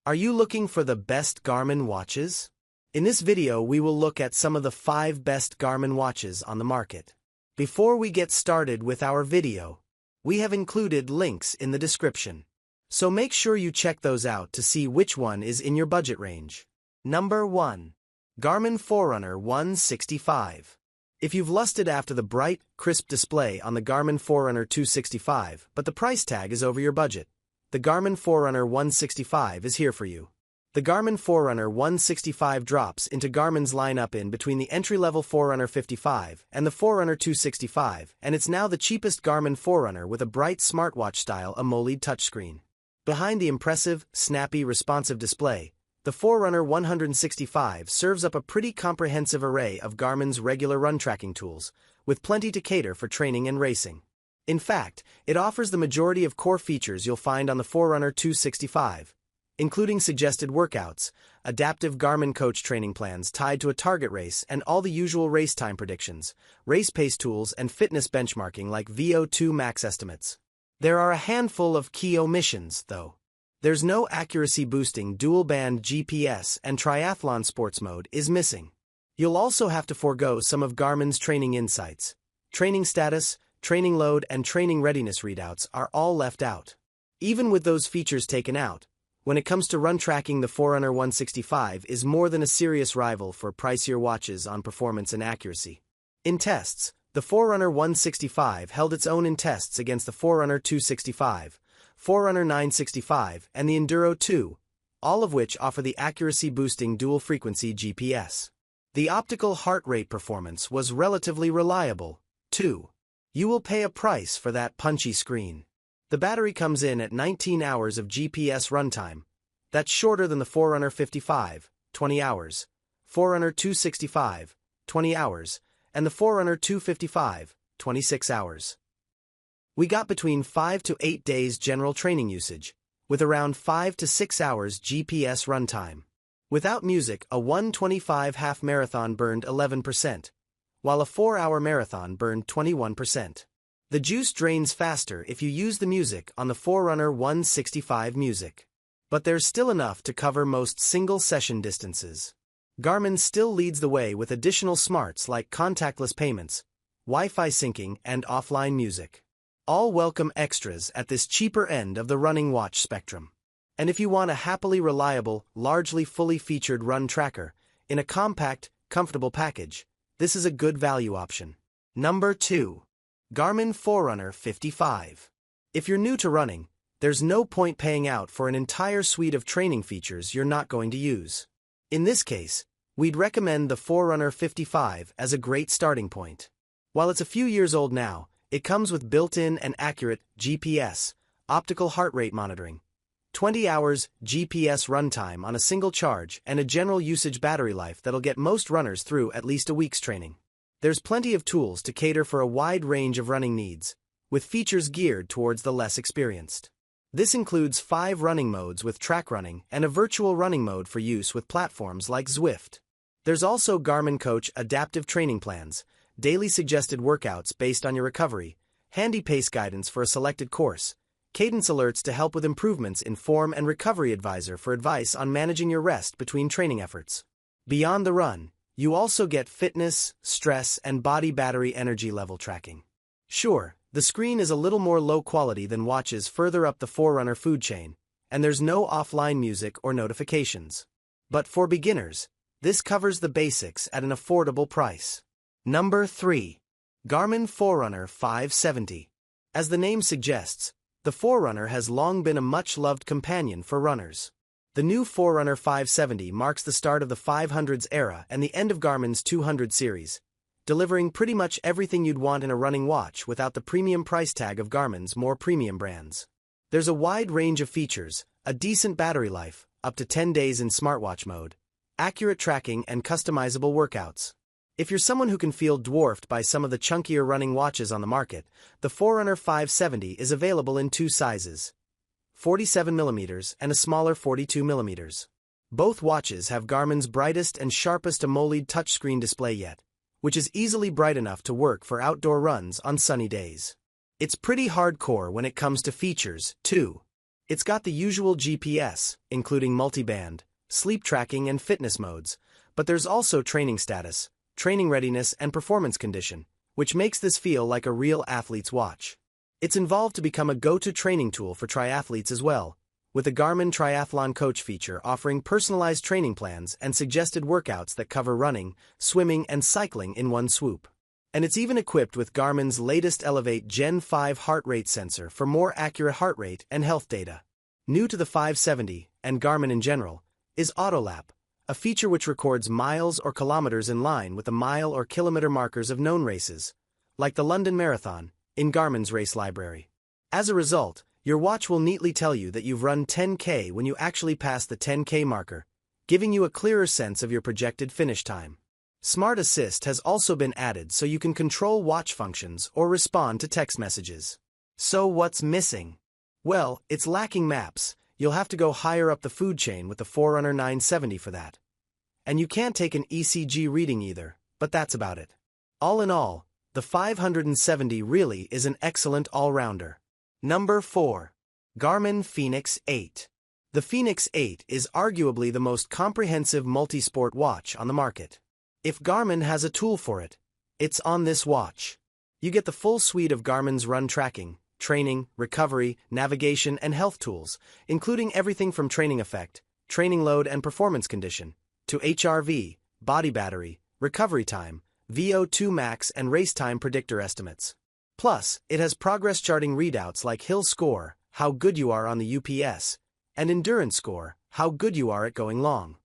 Are you looking for the best Garmin watches? In this video, we will look at some of the 5 best Garmin watches on the market. Before we get started with our video, we have included links in the description. So make sure you check those out to see which one is in your budget range. Number 1. Garmin Forerunner 165. If you've lusted after the bright, crisp display on the Garmin Forerunner 265, but the price tag is over your budget, the Garmin Forerunner 165 is here for you. The Garmin Forerunner 165 drops into Garmin's lineup in between the entry-level Forerunner 55 and the Forerunner 265, and it's now the cheapest Garmin Forerunner with a bright smartwatch-style AMOLED touchscreen. Behind the impressive, snappy, responsive display, the Forerunner 165 serves up a pretty comprehensive array of Garmin's regular run tracking tools, with plenty to cater for training and racing. In fact, it offers the majority of core features you'll find on the Forerunner 265, including suggested workouts, adaptive Garmin coach training plans tied to a target race, and all the usual race time predictions, race pace tools, and fitness benchmarking like VO2 max estimates. There are a handful of key omissions, though. There's no accuracy-boosting dual-band GPS, and triathlon sports mode is missing. You'll also have to forego some of Garmin's training insights. Training status, training load, and training readiness readouts are all left out. Even with those features taken out, when it comes to run tracking, the Forerunner 165 is more than a serious rival for pricier watches on performance and accuracy. In tests, the Forerunner 165 held its own in tests against the Forerunner 265, Forerunner 965, and the Enduro 2, all of which offer the accuracy-boosting dual-frequency GPS. The optical heart rate performance was relatively reliable, too. You will pay a price for that punchy screen. The battery comes in at 19 hours of GPS runtime. That's shorter than the Forerunner 55, 20 hours, Forerunner 265, 20 hours, and the Forerunner 255, 26 hours. We got between 5 to 8 days general training usage, with around 5 to 6 hours GPS runtime. Without music, a 125 half marathon burned 11%, while a 4-hour marathon burned 21%. The juice drains faster if you use the music on the Forerunner 165 Music. But there's still enough to cover most single-session distances. Garmin still leads the way with additional smarts like contactless payments, Wi-Fi syncing, and offline music. All welcome extras at this cheaper end of the running watch spectrum. And if you want a happily reliable, largely fully featured run tracker in a compact, comfortable package, this is a good value option. Number 2. Garmin Forerunner 55. If you're new to running, there's no point paying out for an entire suite of training features you're not going to use. In this case, we'd recommend the Forerunner 55 as a great starting point. While it's a few years old now, it comes with built-in and accurate GPS, optical heart rate monitoring, 20 hours GPS runtime on a single charge, and a general usage battery life that'll get most runners through at least a week's training. There's plenty of tools to cater for a wide range of running needs, with features geared towards the less experienced. This includes 5 running modes with track running and a virtual running mode for use with platforms like Zwift. There's also Garmin Coach adaptive training plans, daily suggested workouts based on your recovery, handy pace guidance for a selected course, cadence alerts to help with improvements in form, and recovery advisor for advice on managing your rest between training efforts. Beyond the run, you also get fitness, stress, and body battery energy level tracking. Sure, the screen is a little more low quality than watches further up the Forerunner food chain, and there's no offline music or notifications. But for beginners, this covers the basics at an affordable price. Number 3. Garmin Forerunner 570. As the name suggests, the Forerunner has long been a much-loved companion for runners. The new Forerunner 570 marks the start of the 500s era and the end of Garmin's 200 series, delivering pretty much everything you'd want in a running watch without the premium price tag of Garmin's more premium brands. There's a wide range of features, a decent battery life, up to 10 days in smartwatch mode, accurate tracking, and customizable workouts. If you're someone who can feel dwarfed by some of the chunkier running watches on the market, the Forerunner 570 is available in 2 sizes, 47mm and a smaller 42mm. Both watches have Garmin's brightest and sharpest AMOLED touchscreen display yet, which is easily bright enough to work for outdoor runs on sunny days. It's pretty hardcore when it comes to features, too. It's got the usual GPS, including multiband, sleep tracking and fitness modes, but there's also training status, training readiness and performance condition, which makes this feel like a real athlete's watch. It's evolved to become a go-to training tool for triathletes as well, with the Garmin Triathlon Coach feature offering personalized training plans and suggested workouts that cover running, swimming and cycling in one swoop. And it's even equipped with Garmin's latest Elevate Gen 5 heart rate sensor for more accurate heart rate and health data. New to the 570, and Garmin in general, is AutoLap, a feature which records miles or kilometers in line with the mile or kilometer markers of known races, like the London Marathon, in Garmin's race library. As a result, your watch will neatly tell you that you've run 10K when you actually pass the 10K marker, giving you a clearer sense of your projected finish time. Smart Assist has also been added so you can control watch functions or respond to text messages. So what's missing? Well, it's lacking maps. You'll have to go higher up the food chain with the Forerunner 970 for that. And you can't take an ECG reading either, but that's about it. All in all, the 570 really is an excellent all-rounder. Number 4. Garmin Fenix 8. The Fenix 8 is arguably the most comprehensive multi-sport watch on the market. If Garmin has a tool for it, it's on this watch. You get the full suite of Garmin's run tracking, training, recovery, navigation, and health tools, including everything from training effect, training load and performance condition, to HRV, body battery, recovery time, VO2 max and race time predictor estimates. Plus, it has progress charting readouts like Hill score, how good you are on the UPS, and endurance score, how good you are at going long.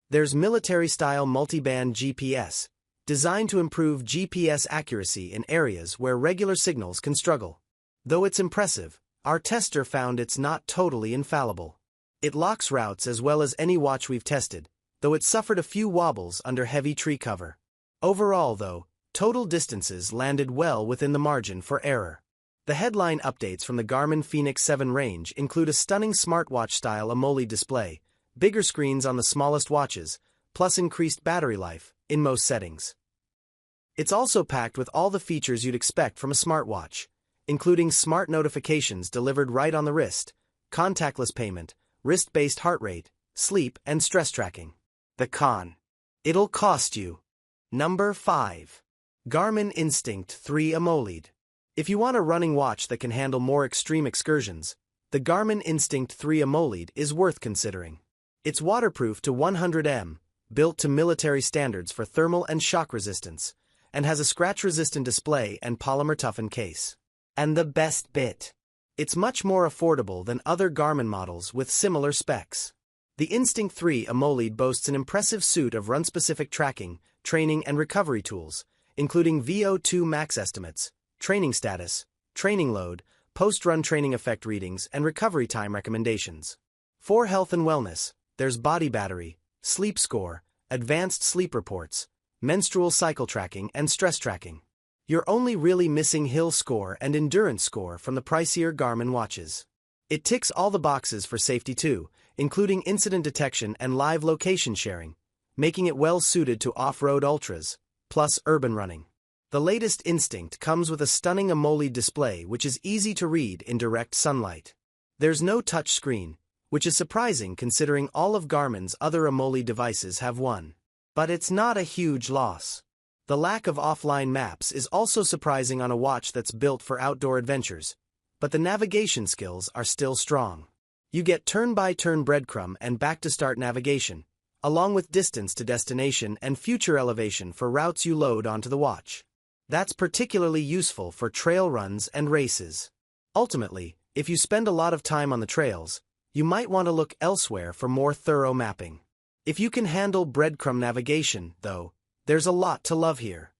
There's military-style multiband GPS, designed to improve GPS accuracy in areas where regular signals can struggle. Though it's impressive, our tester found it's not totally infallible. It locks routes as well as any watch we've tested, though it suffered a few wobbles under heavy tree cover. Overall, though, total distances landed well within the margin for error. The headline updates from the Garmin Fenix 7 range include a stunning smartwatch-style AMOLED display, bigger screens on the smallest watches, plus increased battery life, in most settings. It's also packed with all the features you'd expect from a smartwatch, including smart notifications delivered right on the wrist, contactless payment, wrist-based heart rate, sleep, and stress tracking. The con. It'll cost you. Number 5. Garmin Instinct 3 AMOLED. If you want a running watch that can handle more extreme excursions, the Garmin Instinct 3 AMOLED is worth considering. It's waterproof to 100 m, built to military standards for thermal and shock resistance, and has a scratch-resistant display and polymer-toughened case. And the best bit. It's much more affordable than other Garmin models with similar specs. The Instinct 3 AMOLED boasts an impressive suite of run-specific tracking, training and recovery tools, including VO2 max estimates, training status, training load, post-run training effect readings, and recovery time recommendations. For health and wellness, there's body battery, sleep score, advanced sleep reports, menstrual cycle tracking, and stress tracking. You're only really missing Hill score and endurance score from the pricier Garmin watches. It ticks all the boxes for safety too, including incident detection and live location sharing, making it well suited to off-road ultras, plus urban running. The latest Instinct comes with a stunning AMOLED display which is easy to read in direct sunlight. There's no touch screen, which is surprising considering all of Garmin's other AMOLED devices have one. But it's not a huge loss. The lack of offline maps is also surprising on a watch that's built for outdoor adventures, but the navigation skills are still strong. You get turn-by-turn breadcrumb and back-to-start navigation, along with distance to destination and future elevation for routes you load onto the watch. That's particularly useful for trail runs and races. Ultimately, if you spend a lot of time on the trails, you might want to look elsewhere for more thorough mapping. If you can handle breadcrumb navigation, though, there's a lot to love here.